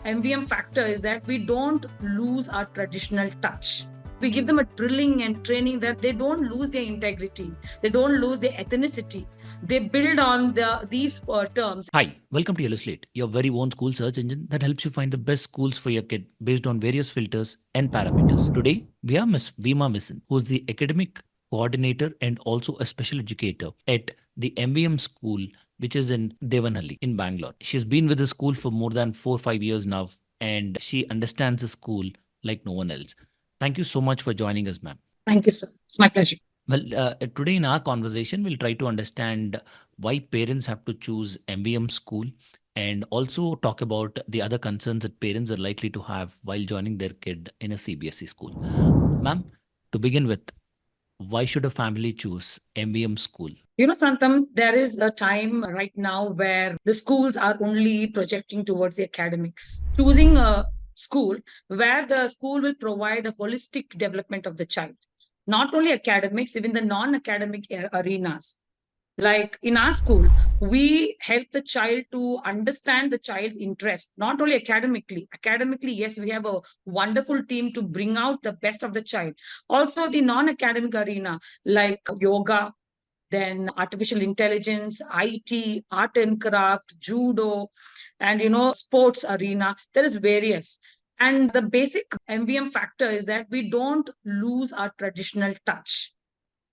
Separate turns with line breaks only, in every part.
MVM factor is that we don't lose our traditional touch. We give them a drilling and training that they don't lose their integrity, they don't lose their ethnicity. They build on these terms.
Hi, welcome to Slate, your very own school search engine that helps you find the best schools for your kid based on various filters and parameters. Today, we have Miss Vima Vincent, who's the academic coordinator and also a special educator at the MVM School, which is in Devanhalli in Bangalore. She's been with the school for more than 4 or 5 years now, and she understands the school like no one else. Thank you so much for joining us, ma'am.
Thank you, sir. It's my pleasure.
Well, today in our conversation, we'll try to understand why parents have to choose MVM school and also talk about the other concerns that parents are likely to have while joining their kid in a CBSE school. Ma'am, to begin with, why should a family choose MVM school?
Santam, there is a time right now where the schools are only projecting towards the academics. Choosing a school where the school will provide a holistic development of the child, not only academics, even the non-academic arenas. Like in our school, we help the child to understand the child's interest, not only academically. Academically, yes, we have a wonderful team to bring out the best of the child. Also, the non-academic arena, like yoga, then artificial intelligence, IT, art and craft, judo, and sports arena. There is various. And the basic MVM factor is that we don't lose our traditional touch.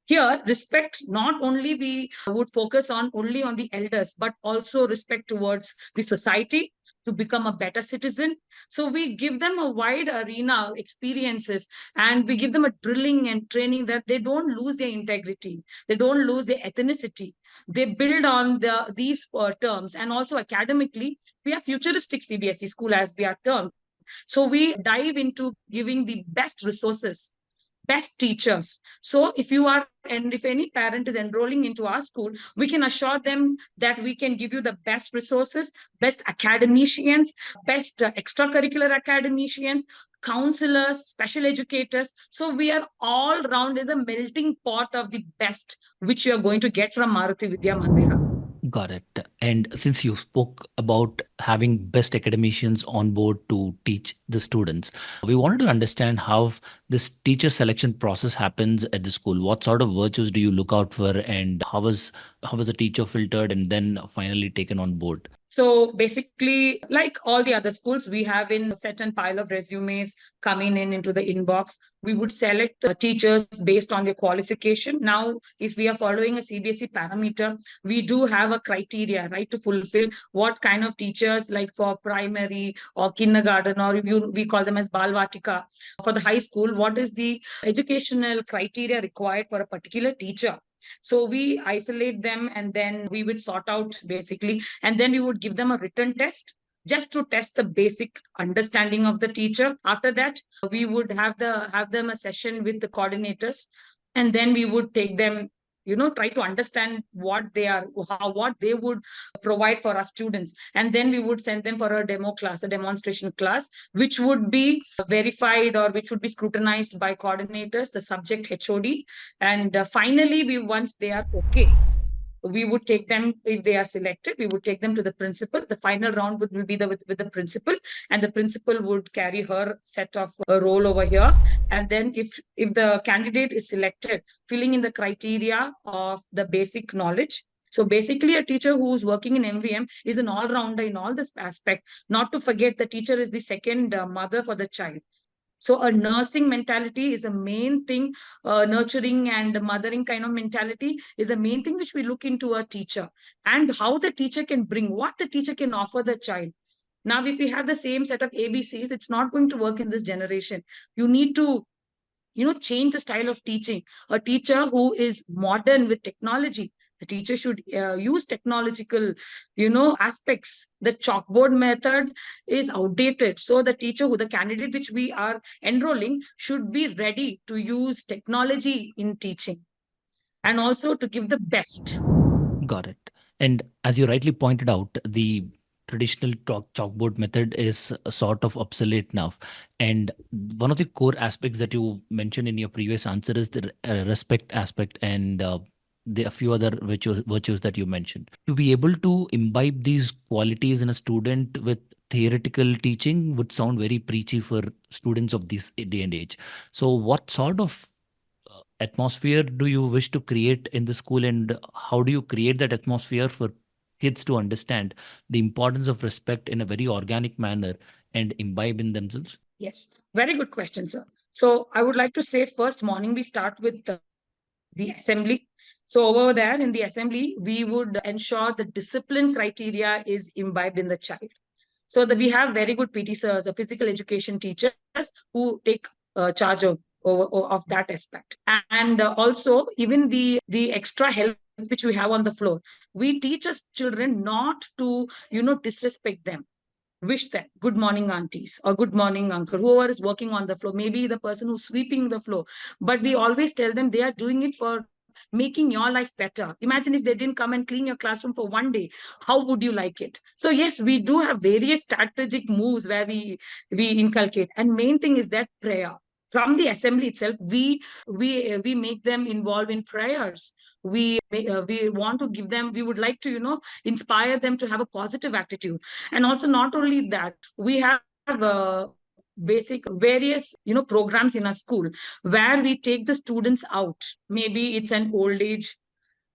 Here, respect, not only we would focus on only on the elders, but also respect towards the society to become a better citizen. So we give them a wide arena of experiences, and we give them a drilling and training that they don't lose their integrity, they don't lose their ethnicity. They build on these terms. And also academically, we have futuristic CBSE school as we are termed. So we dive into giving the best resources, best teachers. So if any parent is enrolling into our school, we can assure them that we can give you the best resources, best academicians, best extracurricular academicians, counselors, special educators. So we are all round as a melting pot of the best, which you are going to get from Maruti Vidya Mandira.
Got it. And since you spoke about having best academicians on board to teach the students, we wanted to understand how this teacher selection process happens at the school. What sort of virtues do you look out for, and how was the teacher filtered and then finally taken on board?
So basically, like all the other schools, we have in set and pile of resumes coming into the inbox. We would select the teachers based on their qualification. Now, if we are following a CBSE parameter, we do have a criteria, right, to fulfill what kind of teachers, like for primary or kindergarten, or we call them as Balvatika. For the high school, what is the educational criteria required for a particular teacher? So we isolate them, and then we would sort out basically, and then we would give them a written test just to test the basic understanding of the teacher. After that, we would have them a session with the coordinators, and then we would take them, try to understand what they would provide for our students. And then we would send them for a demo class, a demonstration class, which would be verified or which would be scrutinized by coordinators, the subject HOD. And finally, once they are okay, we would take them, if they are selected, we would take them to the principal. The final round would be with the principal, and the principal would carry her set of a role over here. And then if the candidate is selected, filling in the criteria of the basic knowledge. So basically, a teacher who's working in MVM is an all-rounder in all this aspect. Not to forget, the teacher is the second mother for the child. So a nursing mentality is a main thing, nurturing and mothering kind of mentality is a main thing which we look into a teacher, and how the teacher can bring, what the teacher can offer the child. Now, if we have the same set of ABCs, it's not going to work in this generation. You need to change the style of teaching. A teacher who is modern with technology, the teacher should use technological, aspects. The chalkboard method is outdated. So the candidate which we are enrolling should be ready to use technology in teaching and also to give the best.
Got it. And as you rightly pointed out, the traditional chalkboard method is sort of obsolete now. And one of the core aspects that you mentioned in your previous answer is the respect aspect and the few other virtues that you mentioned. To be able to imbibe these qualities in a student with theoretical teaching would sound very preachy for students of this day and age. So what sort of atmosphere do you wish to create in the school, and how do you create that atmosphere for kids to understand the importance of respect in a very organic manner and imbibe in themselves?
Yes, very good question, sir. So I would like to say first morning we start with the assembly. So over there in the assembly, we would ensure the discipline criteria is imbibed in the child. So that we have very good PT sirs, the physical education teachers who take charge of that aspect. And also even the extra help which we have on the floor, we teach us children not to, disrespect them, wish them good morning aunties or good morning uncle, whoever is working on the floor, maybe the person who's sweeping the floor, but we always tell them they are doing it for making your life better. Imagine if they didn't come and clean your classroom for one day, how would you like it? So yes, we do have various strategic moves where we inculcate, and main thing is that prayer from the assembly itself. We make them involved in prayers. We want to give them, we would like to inspire them to have a positive attitude. And also not only that, we have basic various programs in our school where we take the students out. Maybe it's an old age,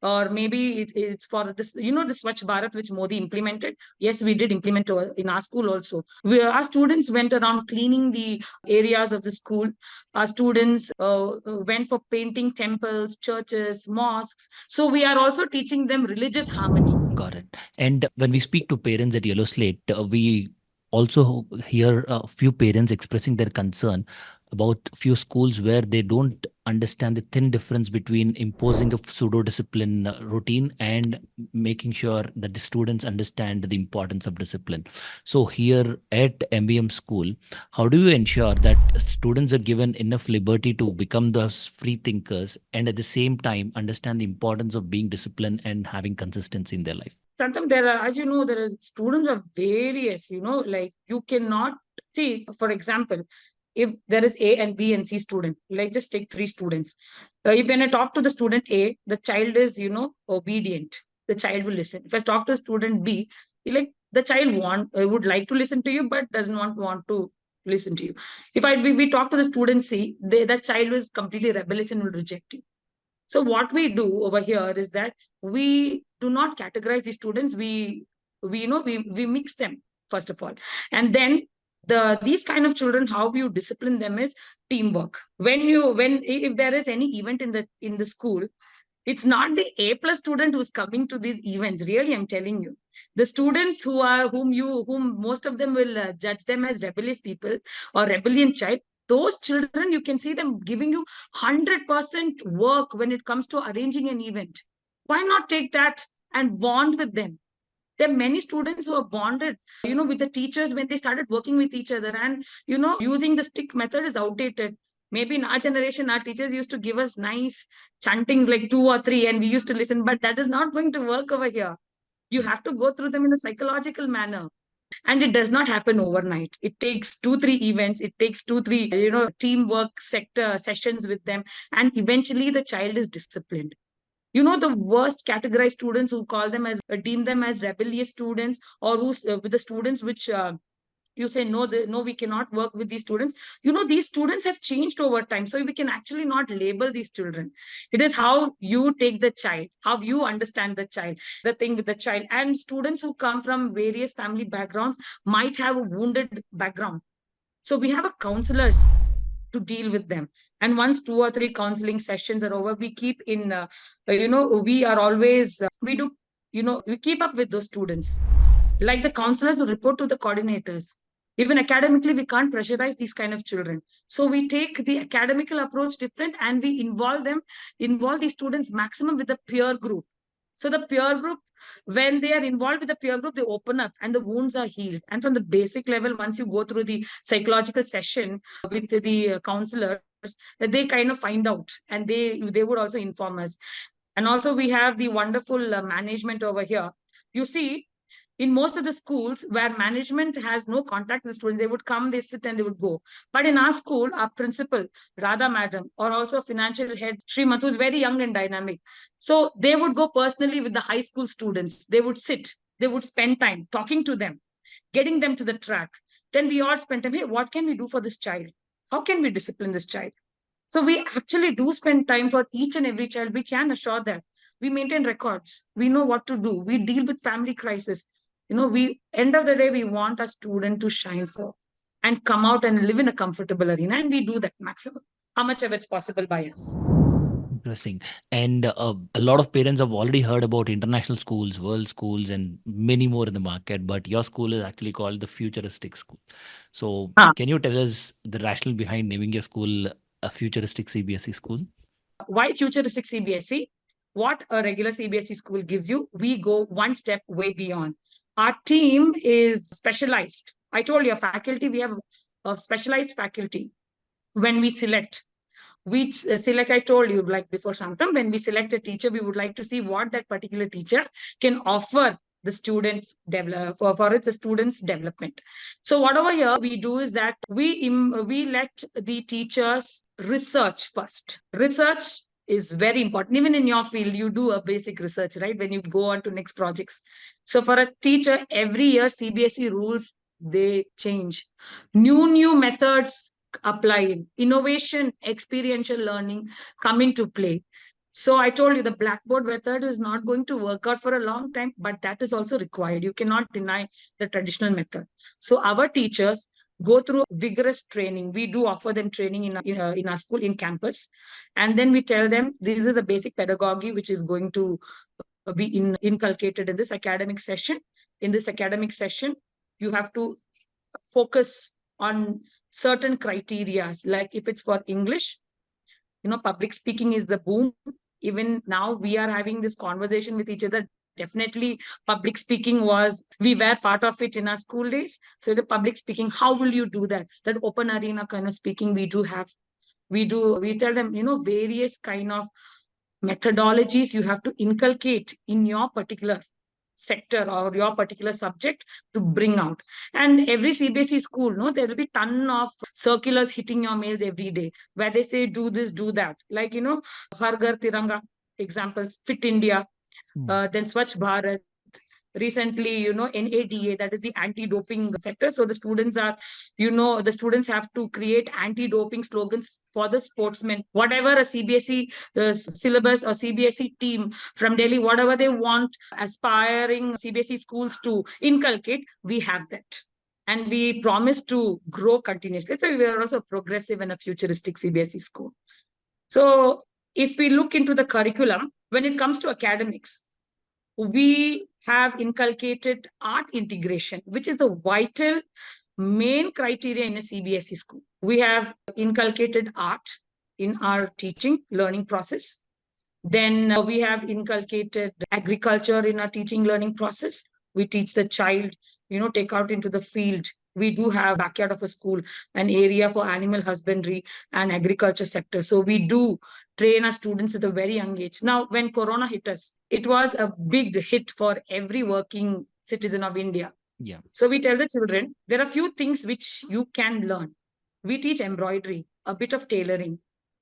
or maybe it's for this, the Swachh Bharat which Modi implemented. Yes, we did implement in our school also. Our students went around cleaning the areas of the school. Our students went for painting temples, churches, mosques. So we are also teaching them religious harmony.
Got it. And when we speak to parents at Yellow Slate, we also hear a few parents expressing their concern about few schools where they don't understand the thin difference between imposing a pseudo discipline routine and making sure that the students understand the importance of discipline. So here at MVM School, how do you ensure that students are given enough liberty to become those free thinkers and at the same time understand the importance of being disciplined and having consistency in their life?
Sometimes there are, as you know, there are students of various, like you cannot see, for example, if there is A and B and C student, like just take three students. If when I talk to the student A, the child is, obedient. The child will listen. If I talk to student B, like the child would like to listen to you, but doesn't want to listen to you. If we talk to the student C, that child is completely rebellious and will reject you. So what we do over here is that we do not categorize these students. We mix them first of all, and then these kind of children, how you discipline them is teamwork. When if there is any event in the school, it's not the A plus student who's coming to these events. Really, I'm telling you, the students whom most of them will judge them as rebellious people or rebellion child. Those children, you can see them giving you 100% work when it comes to arranging an event. Why not take that and bond with them? There are many students who are bonded, with the teachers when they started working with each other. And, using the stick method is outdated. Maybe in our generation, our teachers used to give us nice chantings like 2 or 3, and we used to listen. But that is not going to work over here. You have to go through them in a psychological manner. And it does not happen overnight. It takes 2-3 events. It takes 2-3, teamwork sector sessions with them. And eventually the child is disciplined. The worst categorized students who deem them as rebellious students, or who with the students which you say no, we cannot work with these students. These students have changed over time, so we can actually not label these children. It is how you take the child, how you understand the child, the thing with the child. And students who come from various family backgrounds might have a wounded background, so we have a counselors to deal with them. And once 2 or 3 counseling sessions are over, we keep in we are always we do we keep up with those students. Like the counselors will report to the coordinators. Even academically, we can't pressurize these kind of children. So we take the academical approach different, and we involve these students maximum with the peer group. So the peer group, when they are involved with the peer group, they open up and the wounds are healed. And from the basic level, once you go through the psychological session with the counselors, they kind of find out, and they would also inform us. And also we have the wonderful management over here. You see, In most of the schools where management has no contact with the students, they would come, they sit and they would go. But in our school, our principal, Radha Madam, or also financial head, Srimant, who's very young and dynamic. So they would go personally with the high school students. They would sit, they would spend time talking to them, getting them to the track. Then we all spend time, hey, what can we do for this child? How can we discipline this child? So we actually do spend time for each and every child. We can assure that. We maintain records. We know what to do. We deal with family crisis. We end of the day, we want a student to shine for and come out and live in a comfortable arena. And we do that maximum, how much of it's possible by us.
Interesting. And a lot of parents have already heard about international schools, world schools, and many more in the market. But your school is actually called the Futuristic School. So, can you tell us the rationale behind naming your school a futuristic CBSE school?
Why futuristic CBSE? What a regular CBSE school gives you, we go one step way beyond. Our team is specialized. I told you, faculty, we have a specialized faculty. When we select, I told you, like before sometime, when we select a teacher, we would like to see what that particular teacher can offer the student for the students' development. So whatever here we do is that we let the teachers research first. Research is very important. Even in your field, you do a basic research, right? When you go on to next projects. So for a teacher, every year CBSE rules, they change. New methods apply. Innovation, experiential learning come into play. So I told you the blackboard method is not going to work out for a long time, but that is also required. You cannot deny the traditional method. So our teachers go through vigorous training. We do offer them training in our school, in campus. And then we tell them, this is the basic pedagogy which is going to be inculcated in this academic session. In this academic session, you have to focus on certain criteria. Like if it's for English, public speaking is the boom. Even now we are having this conversation with each other. Definitely public speaking we were part of it in our school days. So the public speaking, how will you do that? That open arena kind of speaking we do have. We tell them, various kind of methodologies you have to inculcate in your particular sector or your particular subject to bring out. And every CBSE school, there will be ton of circulars hitting your mails every day where they say, do this, do that. Like, Har Ghar Tiranga examples, Fit India, then Swachh Bharat. Recently, NADA, that is the anti-doping sector. So the students have to create anti-doping slogans for the sportsmen. Whatever a CBSE syllabus or CBSE team from Delhi, whatever they want aspiring CBSE schools to inculcate, we have that. And we promise to grow continuously. So we are also progressive and a futuristic CBSE school. So if we look into the curriculum, when it comes to academics, we have inculcated art integration, which is the vital main criteria in a CBSE school. We have inculcated art in our teaching learning process. Then we have inculcated agriculture in our teaching learning process. We teach the child, take out into the field. We do have backyard of a school, an area for animal husbandry and agriculture sector. So we do train our students at a very young age. Now, when Corona hit us, it was a big hit for every working citizen of India.
Yeah.
So we tell the children, there are a few things which you can learn. We teach embroidery, a bit of tailoring,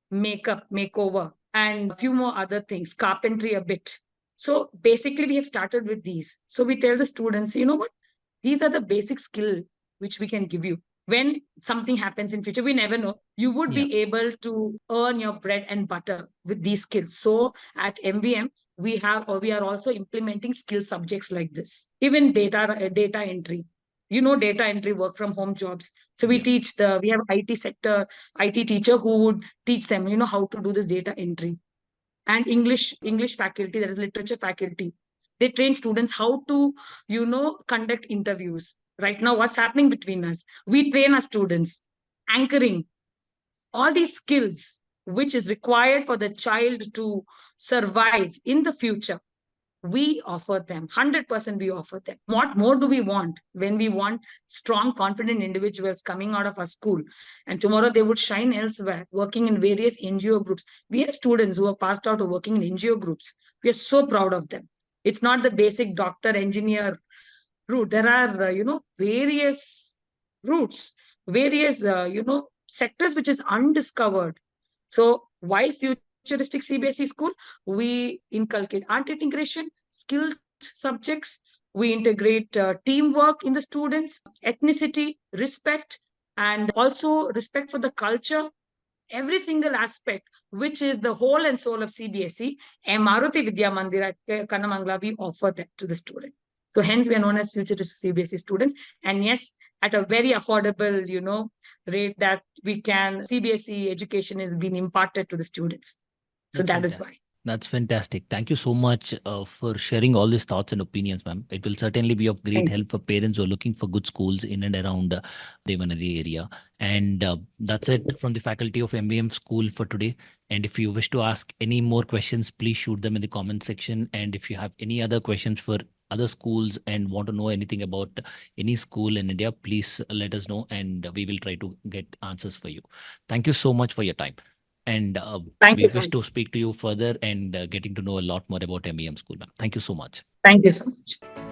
makeup, makeover, and a few more other things, carpentry a bit. So basically, we have started with these. So we tell the students, you know what? These are the basic skill which we can give you. When something happens in future, we never know. You would be able to earn your bread and butter with these skills. So at MVM, we are also implementing skill subjects like this. Even data entry. Data entry, work from home jobs. So we we have IT sector, IT teacher who would teach them, how to do this data entry. And English faculty, that is literature faculty. They train students how to, conduct interviews. Right now, what's happening between us? We train our students, anchoring, all these skills, which is required for the child to survive in the future. We offer them, 100% we offer them. What more do we want when we want strong, confident individuals coming out of our school? And tomorrow they would shine elsewhere, working in various NGO groups. We have students who are passed out of working in NGO groups. We are so proud of them. It's not the basic doctor, engineer route. There are, various routes, various, sectors which is undiscovered. So why futuristic CBSE school? We inculcate art integration, skilled subjects. We integrate teamwork in the students, ethnicity, respect, and also respect for the culture, every single aspect, which is the whole and soul of CBSE, and Maruti Vidya Mandir at Kannamangala, we offer that to the student. So hence we are known as futuristic CBSE students. And yes, at a very affordable, rate that we can, CBSE education is being imparted to the students. So
That's
that is
fantastic.
why.
That's fantastic. Thank you so much for sharing all these thoughts and opinions, ma'am. It will certainly be of great
Thank you.
help for parents who are looking for good schools in and around Devanagari area. And that's it from the faculty of MVM School for today. And if you wish to ask any more questions, please shoot them in the comment section. And if you have any other questions for other schools and want to know anything about any school in India, please let us know and we will try to get answers for you. Thank you so much for your time. And
Thank
we
you so
wish
much.
to speak to you further and getting to know a lot more about MEM School, ma'am. Thank you so much.
Thank you so much.